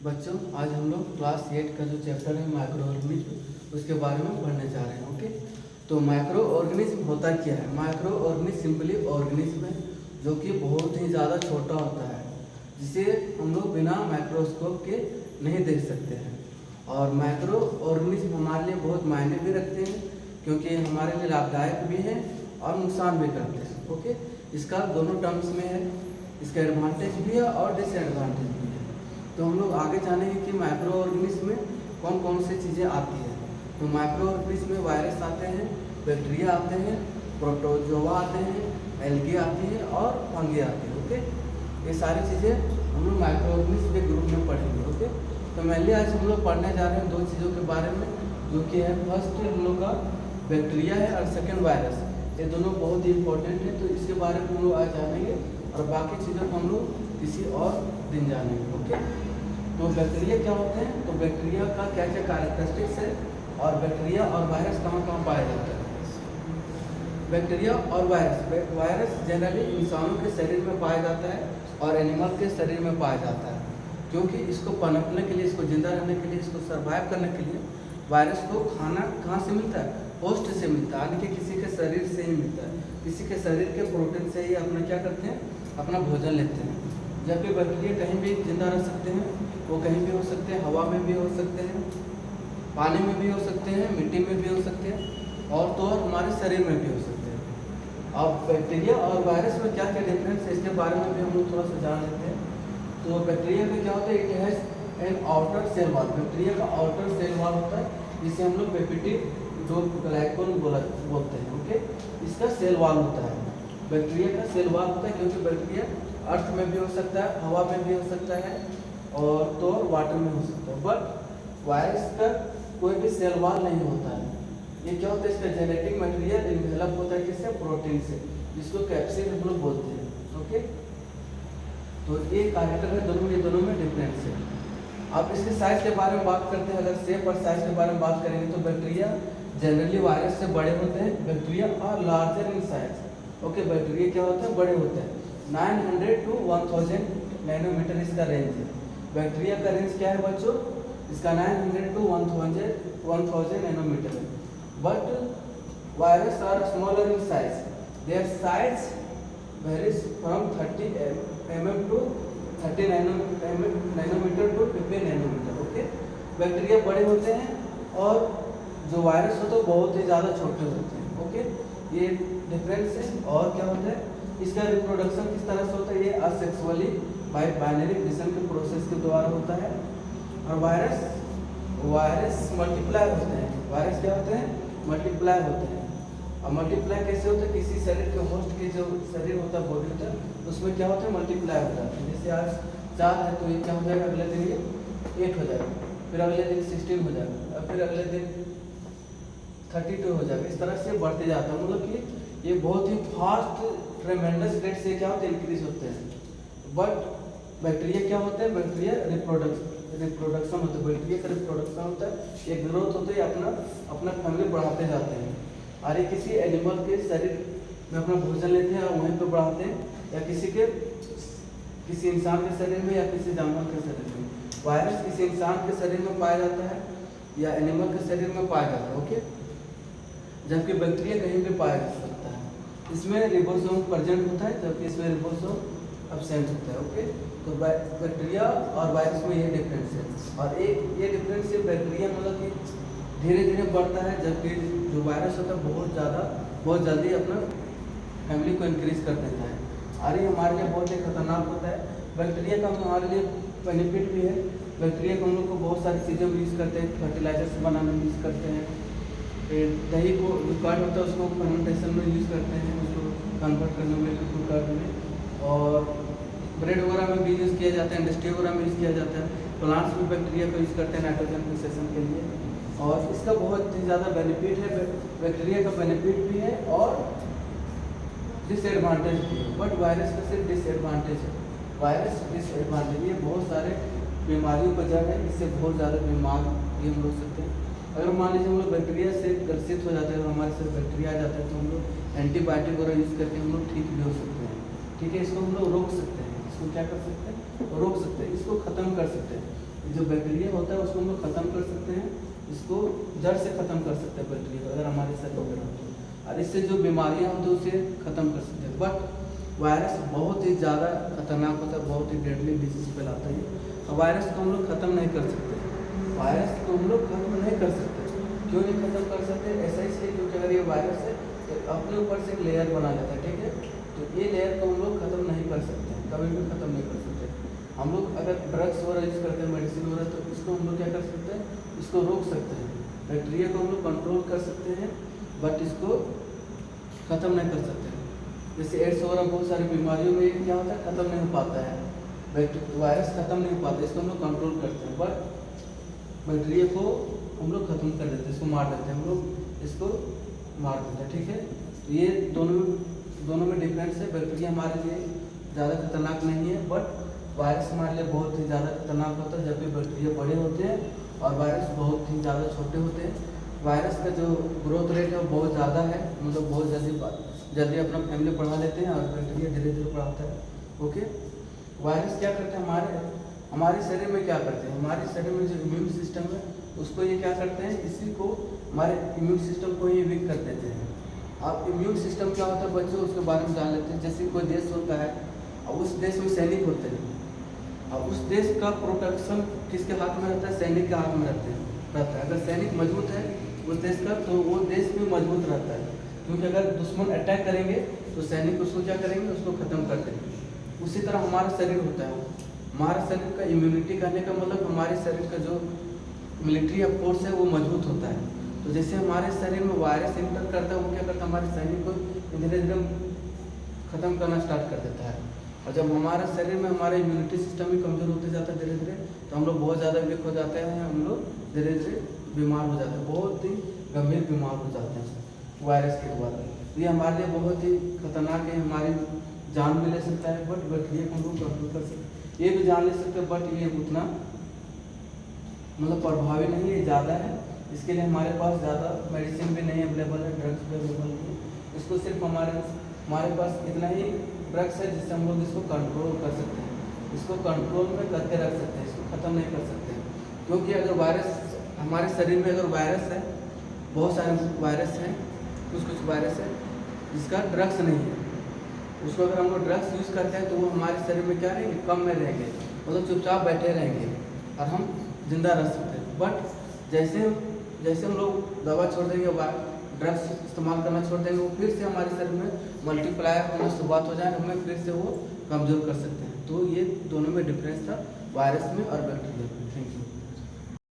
बच्चों आज हम लोग क्लास 8 का जो चैप्टर है माइक्रो ऑर्गेनिज्म उसके बारे में पढ़ने जा रहे हैं। ओके, तो माइक्रो ऑर्गेनिज्म होता क्या है? माइक्रो ऑर्गेनिज्म सिंपली ऑर्गेनिज्म है जो कि बहुत ही ज़्यादा छोटा होता है, जिसे हम लोग बिना माइक्रोस्कोप के नहीं देख सकते हैं। और माइक्रो ऑर्गेनिज्म हमारे लिए बहुत मायने भी रखते हैं क्योंकि हमारे लिए लाभदायक भी हैं और नुकसान भी करते हैं। ओके, इसका दोनों टर्म्स में है, इसका एडवांटेज भी है और डिसएडवांटेज भी है। तो हम लोग आगे जानेंगे कि माइक्रो ऑर्गेनिज्म में कौन कौन सी चीज़ें आती हैं। तो माइक्रो ऑर्गेनिज्म में वायरस आते हैं, बैक्टीरिया आते हैं, प्रोटोजोआ आते हैं, एल्गी आती है और फंगी आती है। ओके, ये सारी चीज़ें हम लोग माइक्रो ऑर्गेनिज्म के ग्रुप में पढ़ेंगे। ओके, तो मेनली आज हम लोग पढ़ने जा रहे हैं दो चीज़ों के बारे में, जो कि है फर्स्ट हम लोग का बैक्टीरिया है और सेकेंड वायरस। ये दोनों बहुत ही इंपॉर्टेंट है, तो इसके बारे में हम लोग आज जानेंगे और बाकी चीज़ों को हम लोग किसी और दिन जानेंगे। ओके, तो बैक्टीरिया क्या होते हैं, तो बैक्टीरिया का क्या क्या कैरेक्टरिस्टिक्स है और बैक्टीरिया और वायरस कहाँ कहाँ पाया जाता है। बैक्टीरिया और वायरस जनरली इंसानों के शरीर में पाया जाता है और एनिमल के शरीर में पाया जाता है, क्योंकि इसको पनपने के लिए, इसको जिंदा रहने के लिए, इसको सर्वाइव करने के लिए वायरस को खाना कहाँ से मिलता है? होस्ट से मिलता है, यानी कि किसी के शरीर से ही मिलता है। किसी के शरीर के प्रोटीन से ही अपना क्या करते हैं, अपना भोजन लेते हैं। जबकि बैक्टीरिया कहीं भी जिंदा रह सकते हैं, वो कहीं भी हो सकते हैं, हवा में भी हो सकते हैं, पानी में भी हो सकते हैं, मिट्टी में भी हो सकते हैं और तो और हमारे शरीर में भी हो सकते हैं। अब बैक्टीरिया और वायरस में क्या क्या डिफरेंस है, इसके बारे में भी हम लोग थोड़ा सा जान लेते हैं। तो बैक्टीरिया में क्या होता है, it has an outer cell wall. Bacteria का आउटर सेल वॉल होता है, जिसे हम लोग पेपिटिड ग्लाइकोन बोलते हैं। ओके, इसका सेल वॉल होता है, बैक्टीरिया का सेल वॉल होता है, क्योंकि बैक्टीरिया अर्थ में भी हो सकता है, हवा में भी हो सकता है और तो वाटर में हो सकता है। बट वायरस का कोई भी सेल वॉल नहीं होता है। ये क्या होता है, इसका जेनेटिक मटेरियल इन्वेलप होता है किससे? प्रोटीन से, जिसको कैप्सिड हम लोग बोलते हैं। ओके, तो ये कैरेक्टर है दोनों, ये दोनों में डिफरेंस है। अब इसके साइज के बारे में बात करते हैं। अगर शेप और साइज के बारे में बात करेंगे तो बैक्टीरिया जनरली वायरस से बड़े होते हैं। Bacteria are larger in size. Okay, bacteria क्या होते हैं, बड़े होते हैं। 900 to 1000 नैनोमीटर इसका रेंज है। बैक्टीरिया का रेंज क्या है बच्चों, इसका 900 to 1000 नैनोमीटर है। But virus are smaller in size, their size varies from 30 mm to 30 nanometre to 50 nanometre. Okay, bacteria बड़े होते हैं और जो वायरस होते हैं बहुत ही ज़्यादा छोटे होते हैं। ओके, ये डिफरेंस है। और क्या होता है, इसका रिप्रोडक्शन किस तरह से होता है, ये असेक्सुअली बाय बाइनरी फिशन के प्रोसेस के द्वारा होता है। और वायरस मल्टीप्लाई होते हैं। वायरस क्या होते हैं, मल्टीप्लाई होते हैं। और मल्टीप्लाई कैसे होता है, किसी शरीर के होस्ट के जो शरीर होता है, बॉडी होता है, उसमें क्या होता है, मल्टीप्लाई हो जाता है। जैसे आज 4 है तो ये क्या हो जाएगा, अगले दिन ये 8 हो जाएगा, फिर अगले दिन 16 हो जाएगा और फिर अगले दिन 32 हो जाएगा। इस तरह से बढ़ते जाता है, मतलब कि ये बहुत ही फास्ट ट्रेमेंडस रेट से क्या होते हैं, इंक्रीज होते हैं। बट बैक्टीरिया क्या होता है, बैक्टीरिया रिप्रोडक्शन होता है। बैक्टीरिया का रिप्रोडक्शन होता है, ये ग्रोथ होता है, अपना फैमिली बढ़ाते जाते हैं। और ये किसी एनिमल के शरीर में अपना भोजन लेते हैं और वहीं पर बढ़ाते हैं, या किसी इंसान के शरीर में या किसी जानवर के शरीर में। वायरस किसी इंसान के शरीर में पाया जाता है या एनिमल के शरीर में पाया जाता है। ओके, जबकि बैक्टीरिया कहीं भी पाया जा सकता है। इसमें रिबोसोम प्रेजेंट होता है, जबकि इसमें रिबोसोम एब्सेंट होता है। ओके, तो बैक्टीरिया और वायरस में ये डिफरेंस है। और एक ये डिफरेंस है, बैक्टीरिया मतलब कि धीरे धीरे बढ़ता है, जबकि जो वायरस होता है बहुत जल्दी अपना फैमिली को इंक्रीज कर देता है। और ये हमारे लिए बहुत ही खतरनाक होता है। बैक्टीरिया का हमारे लिए बेनिफिट भी है। बैक्टीरिया को हम लोग को बहुत सारी चीज़ों में यूज़ करते हैं, फर्टिलाइजर्स बनाने में यूज़ करते हैं, फिर दही को जो कर्ड होता है उसको फर्मेंटेशन में यूज़ करते हैं, उसको कन्वर्ट करने में लिक्विड कर्ड में, और ब्रेड वगैरह में भी यूज़ किया जाता है, इंडस्ट्री वगैरह में यूज़ किया जाता है। प्लांट्स में बैक्टीरिया को यूज़ करते हैं नाइट्रोजन फिक्सेशन के लिए, और इसका बहुत ही ज़्यादा बेनिफिट है। बैक्टीरिया का बेनिफिट भी है और डिसएडवांटेज भी है। बट वायरस का सिर्फ डिसएडवांटेज है। वायरस डिसएडवांटेज, ये बहुत सारे बीमारियों का जड़ है, इससे बहुत ज़्यादा बीमार भी हम लोग सकते हैं। अगर मान लीजिए हम लोग बैक्टीरिया से ग्रसित हो जाते हैं, हमारे साथ बैक्टीरिया आ जाता है, तो हम लोग एंटीबायोटिक वगैरह यूज़ करके हम लोग ठीक भी हो सकते हैं। ठीक है, इसको हम लोग रोक सकते हैं, इसको क्या कर सकते हैं, रोक सकते हैं, इसको ख़त्म कर सकते हैं। जो बैक्टीरिया होता है उसको हम लोग खत्म कर सकते हैं, इसको जड़ से खत्म कर सकते हैं बैक्टीरिया अगर हमारे शरीर में हो तो, और इससे जो बीमारियां होती हैं उसे खत्म कर सकते हैं। बट वायरस बहुत ही ज़्यादा खतरनाक होता है, बहुत ही डेडली डिजीज फैलाता है। और वायरस को हम लोग खत्म नहीं कर सकते, वायरस को हम लोग खत्म नहीं कर सकते। क्यों नहीं खत्म कर सकते? ऐसा इसलिए क्योंकि अगर ये वायरस है तो अपने ऊपर से एक लेयर बना लेता है, ठीक है। तो ये लेयर को हम लोग खत्म नहीं कर सकते, कभी भी खत्म नहीं कर सकते। हम लोग अगर ड्रग्स वगैरह यूज करते हैं, मेडिसिन वगैरह, तो इसको हम लोग क्या कर सकते हैं, इसको रोक सकते हैं। बैक्टीरिया को हम लोग कंट्रोल कर सकते हैं, बट इसको खत्म नहीं कर सकते। जैसे एड्स वगैरह बहुत सारी बीमारियों में क्या होता है, खत्म नहीं हो पाता है, वायरस खत्म नहीं हो पाता, इसको हम लोग कंट्रोल करते हैं। बट बैक्टीरिया को हम लोग खत्म कर देते हैं, इसको मार देते हैं, हम लोग इसको मार देते हैं, ठीक है। तो ये दोनों में डिफरेंस है। बैक्टीरिया हमारे लिए ज़्यादा खतरनाक नहीं है, बट वायरस हमारे लिए बहुत ही ज़्यादा खतरनाक होता है। जबकि बैक्टीरिया बड़े होते हैं और वायरस बहुत ही ज़्यादा छोटे होते हैं। वायरस का जो ग्रोथ रेट है वो बहुत ज़्यादा है, मतलब बहुत जल्दी अपना फैमिली बढ़ा लेते हैं, और बैक्टीरिया धीरे धीरे बढ़ाता है, ओके। वायरस क्या करते हैं, हमारे शरीर में क्या करते हैं, हमारे शरीर में जो इम्यून सिस्टम है उसको ये क्या करते हैं, इसी को हमारे इम्यून सिस्टम को ये वीक कर देते हैं। अब इम्यून सिस्टम क्या होता है बच्चों, उसके बारे में जान लेते हैं। जैसे कोई देश होता है, अब उस देश में सैनिक होते हैं, अब उस देश का प्रोटेक्शन किसके हाथ में रहता है, सैनिक के हाथ में रहता है। अगर सैनिक मजबूत है उस देश का, तो वो देश भी मजबूत रहता है, क्योंकि अगर दुश्मन अटैक करेंगे तो सैनिक उसको क्या करेंगे, उसको खत्म कर देंगे। उसी तरह हमारा शरीर होता है, हमारा शरीर का इम्यूनिटी करने का मतलब हमारे शरीर का जो मिलिट्री या फोर्स है वो मजबूत होता है। तो जैसे हमारे शरीर में वायरस एंटर करता है, वो क्या करता है, हमारे सैनिक को धीरे धीरे खत्म करना स्टार्ट कर देता है। और जब हमारे शरीर में हमारा इम्यूनिटी सिस्टम भी कमज़ोर होते जाता है धीरे धीरे, तो हम लोग बहुत ज़्यादा वीक हो जाते हैं, हम लोग धीरे धीरे बीमार हो जाते हैं, बहुत ही गंभीर बीमार हो जाते हैं वायरस के द्वारा। तो ये हमारे लिए बहुत ही खतरनाक है, हमारी जान भी ले सकता है, बट बैक्टीरिया को हम लोग कंट्रोल कर सकते हैं। ये भी जान ले सकते हैं, बट ये उतना मतलब प्रभावी नहीं है, ज़्यादा है। इसके लिए हमारे पास ज़्यादा मेडिसिन भी नहीं अवेलेबल है, ड्रग्स भी अवेलेबल नहीं है। इसको सिर्फ हमारे पास इतना ही ड्रग्स है जिससे हम लोग इसको कंट्रोल कर सकते हैं, इसको कंट्रोल में करके रख सकते हैं, इसको ख़त्म नहीं कर सकते। क्योंकि अगर वायरस हमारे शरीर में अगर वायरस है, बहुत सारे वायरस हैं, कुछ वायरस है जिसका ड्रग्स नहीं है, उसको अगर हम लोग ड्रग्स यूज़ करते हैं तो वो हमारे शरीर में क्या रहेंगे, कम में रहेंगे, मतलब चुपचाप बैठे रहेंगे और हम जिंदा रह सकते हैं। बट जैसे हम लोग दवा छोड़ देंगे, ड्रग्स इस्तेमाल करना छोड़ देंगे, वो फिर से हमारे शरीर में मल्टीप्लाई होना शुरुआत हो जाए, हमें फिर से वो कमज़ोर कर सकते हैं। तो ये दोनों में डिफरेंस था वायरस में और बैक्टीरिया में।